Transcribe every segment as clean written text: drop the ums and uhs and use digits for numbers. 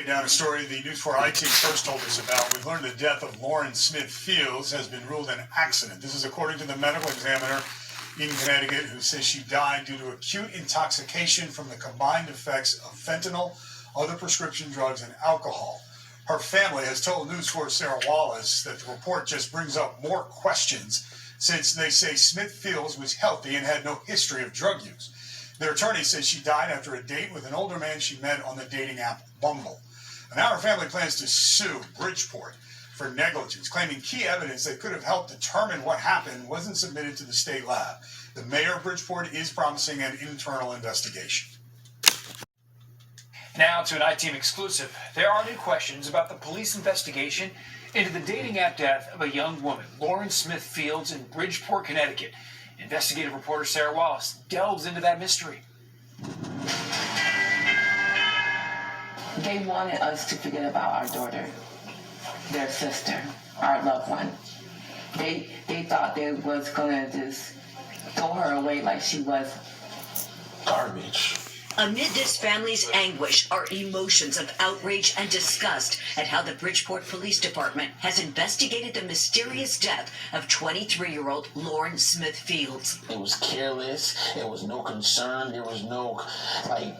Now, a story the News 4 IT first told us about. We've learned the death of Lauren Smith Fields has been ruled an accident. This is according to the medical examiner in Connecticut, who says she died due to acute intoxication from the combined effects of fentanyl, other prescription drugs, and alcohol. Her family has told News 4's Sarah Wallace that the report just brings up more questions, since they say Smith Fields was healthy and had no history of drug use. Their attorney says she died after a date with an older man she met on the dating app Bumble. And now her family plans to sue Bridgeport for negligence, claiming key evidence that could have helped determine what happened wasn't submitted to the state lab. The mayor of Bridgeport is promising an internal investigation. Now to an I-Team exclusive. There are new questions about the police investigation into the dating app death of a young woman, Lauren Smith Fields, in Bridgeport, Connecticut. Investigative reporter Sarah Wallace delves into that mystery. They wanted us to forget about our daughter, their sister, our loved one. They thought they was gonna just throw her away like she was garbage. Amid this family's anguish are emotions of outrage and disgust at how the Bridgeport Police Department has investigated the mysterious death of 23-year-old Lauren Smith Fields. It was careless. There was no concern. There was no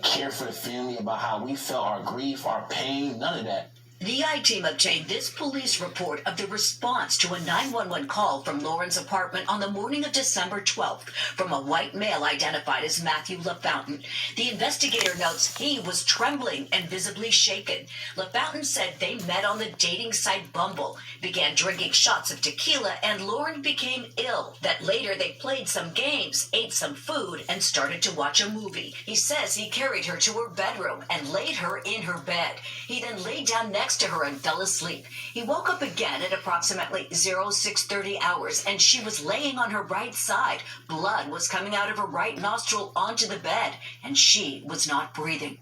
care for the family about how we felt, our grief, our pain, none of that. The I-Team obtained this police report of the response to a 911 call from Lauren's apartment on the morning of December 12th from a white male identified as Matthew LaFountain. The investigator notes he was trembling and visibly shaken. LaFountain said they met on the dating site Bumble, began drinking shots of tequila, and Lauren became ill. That later they played some games, ate some food, and started to watch a movie. He says he carried her to her bedroom and laid her in her bed. He then laid down next to her and fell asleep. He woke up again at approximately 0630 hours, and she was laying on her right side. Blood was coming out of her right nostril onto the bed, and she was not breathing.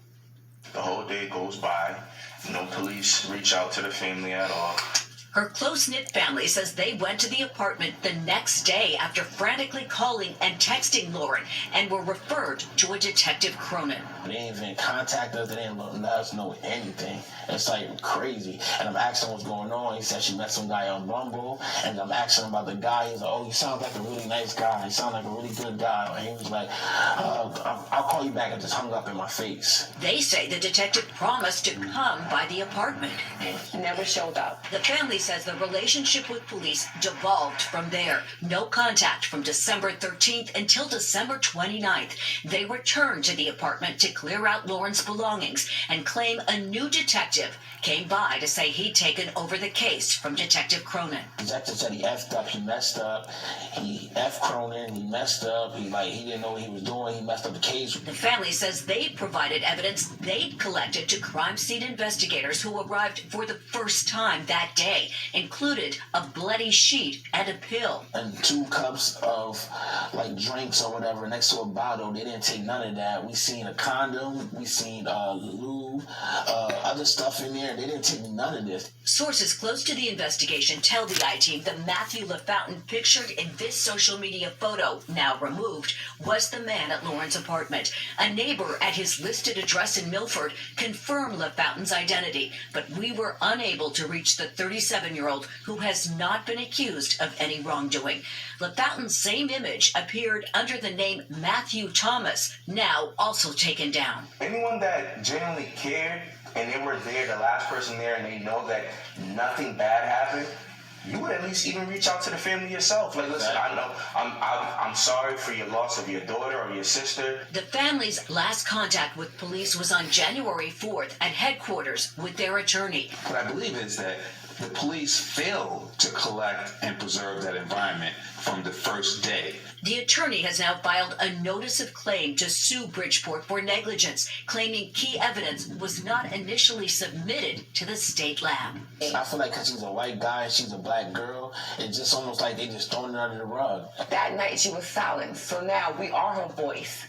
The whole day goes by. No police reach out to the family at all. Her close-knit family says they went to the apartment the next day after frantically calling and texting Lauren and were referred to a Detective Cronin. They didn't even contact us. They didn't let us know anything. It's crazy. And I'm asking what's going on. He said she met some guy on Bumble. And I'm asking him about the guy. He's like, oh, you sound like a really nice guy. You sound like a really good guy. And he was like, I'll call you back. And just hung up in my face. They say the detective promised to come by the apartment. He never showed up. The family says the relationship with police devolved from there. No contact from December 13th until December 29th. They returned to the apartment to clear out Lauren's belongings and claim a new detective came by to say he'd taken over the case from Detective Cronin. The detective said he effed up, he messed up. He effed Cronin, he messed up. He didn't know what he was doing. He messed up the case. The family says they provided evidence they'd collected to crime scene investigators who arrived for the first time that day, included a bloody sheet and a pill. And 2 cups of drinks or whatever next to a bottle. They didn't take none of that. We seen a condom. We seen lube, other stuff in there. They didn't take none of this. Sources close to the investigation tell the I-Team the Matthew LaFountain pictured in this social media photo, now removed, was the man at Lauren's apartment. A neighbor at his listed address in Milford confirmed LaFountain's identity, but we were unable to reach the 37-year-old who has not been accused of any wrongdoing. LaFountain's same image appeared under the name Matthew Thomas, now also taken down. Anyone that genuinely cared and they were there, the last person there, and they know that nothing bad happened, you would at least even reach out to the family yourself. Listen, I know, I'm sorry for your loss of your daughter or your sister. The family's last contact with police was on January 4th at headquarters with their attorney. What I believe is that the police failed to collect and preserve that environment from the first day. The attorney has now filed a notice of claim to sue Bridgeport for negligence, claiming key evidence was not initially submitted to the state lab. I feel like because she's a white guy and she's a black girl, it's just almost like they just throwing it under the rug. That night she was silent, so now we are her voice.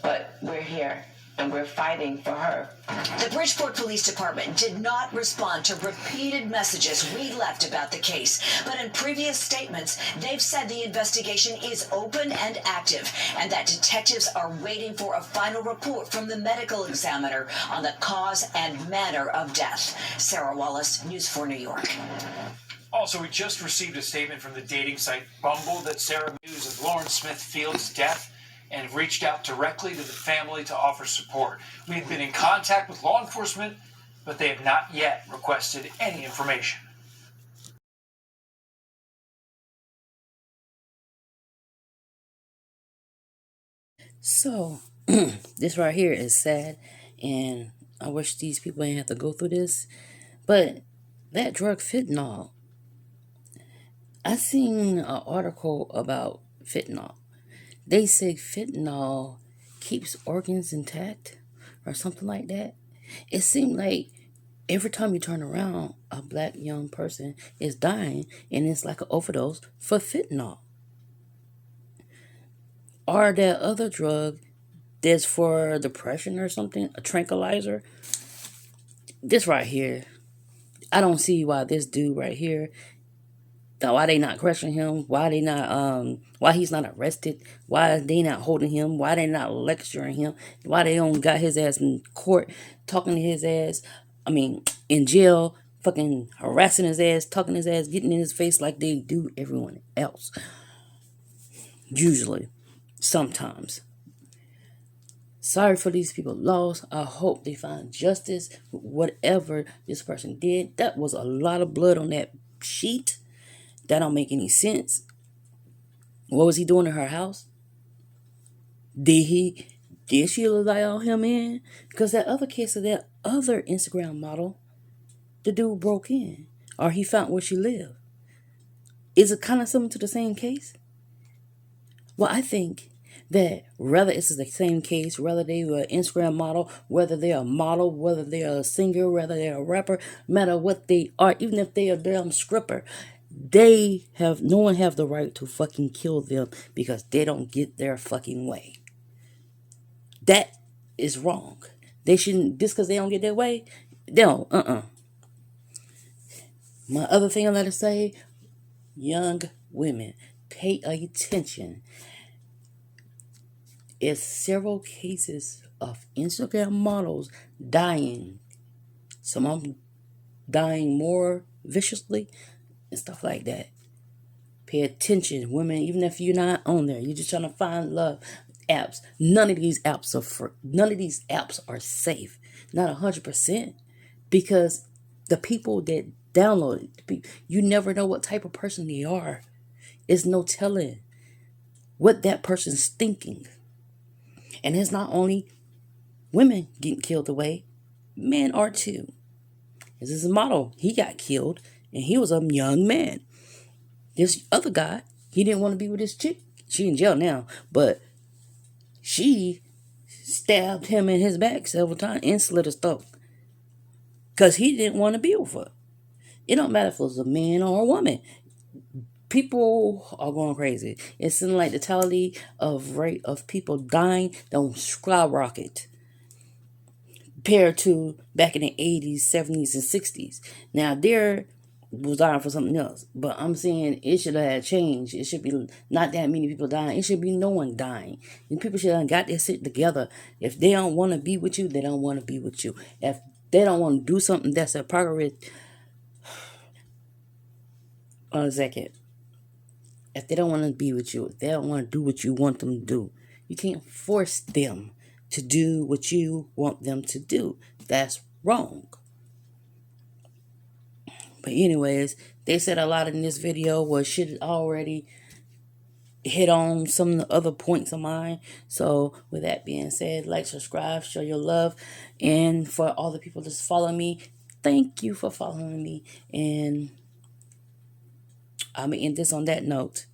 But we're here. and we're fighting for her. The Bridgeport Police Department did not respond to repeated messages we left about the case, but in previous statements, they've said the investigation is open and active, and that detectives are waiting for a final report from the medical examiner on the cause and manner of death. Sarah Wallace, News 4 New York. Also, we just received a statement from the dating site Bumble that Sarah news of Lauren Smith Fields' death and reached out directly to the family to offer support. We have been in contact with law enforcement, but they have not yet requested any information. So, this right here is sad, and I wish these people ain't have to go through this. But that drug fentanyl, I seen an article about fentanyl. They say fentanyl keeps organs intact or something like that. It seemed like every time you turn around, a black young person is dying, and it's like an overdose for fentanyl. Or that other drug that's for depression or something, a tranquilizer. This right here, I don't see why this dude right here, why they not questioning him, why he's not arrested, why they not holding him, why they not lecturing him, why they don't got his ass in court talking to his ass, in jail, fucking harassing his ass, talking his ass, getting in his face like they do everyone else. Usually. Sometimes. Sorry for these people lost. I hope they find justice for whatever this person did. That was a lot of blood on that sheet. That don't make any sense. What was he doing in her house? Did she allow him in? Because that other case of that other Instagram model, the dude broke in. Or he found where she lived. Is it kind of similar to the same case? Well, I think that whether it's the same case, whether they were an Instagram model, whether they're a model, whether they're a singer, whether they're a rapper, no matter what they are, even if they're a damn stripper, no one have the right to fucking kill them because they don't get their fucking way. That is wrong. They shouldn't, just because they don't get their way, they don't, My other thing I'm going to say, young women, pay attention. It's several cases of Instagram models dying. Some of them dying more viciously and stuff like that. Pay attention, women, even if you're not on there. You're just trying to find love. Apps. None of these apps are safe. Not 100%. Because the people that download it, you never know what type of person they are. It's no telling what that person's thinking. And it's not only women getting killed away, men are too. This is a model. He got killed, and he was a young man. This other guy, he didn't want to be with this chick. She in jail now, but she stabbed him in his back several times and slit his throat. Because he didn't want to be with her. It don't matter if it was a man or a woman. People are going crazy. It seems like the tally of rate of people dying don't skyrocket compared to back in the 80s, 70s, and 60s. Now, there was dying for something else. But I'm saying it should have changed. It should be not that many people dying. It should be no one dying. And people should have got their shit together. If they don't want to be with you, they don't want to be with you. If they don't want to do something that's a progress... One second. If they don't want to be with you, if they don't want to do what you want them to do, you can't force them to do what you want them to do. That's wrong. But anyways, they said a lot in this video was shit already hit on some of the other points of mine. So with that being said, like, subscribe, show your love. And for all the people that's following me, thank you for following me. And I'm going to end this on that note.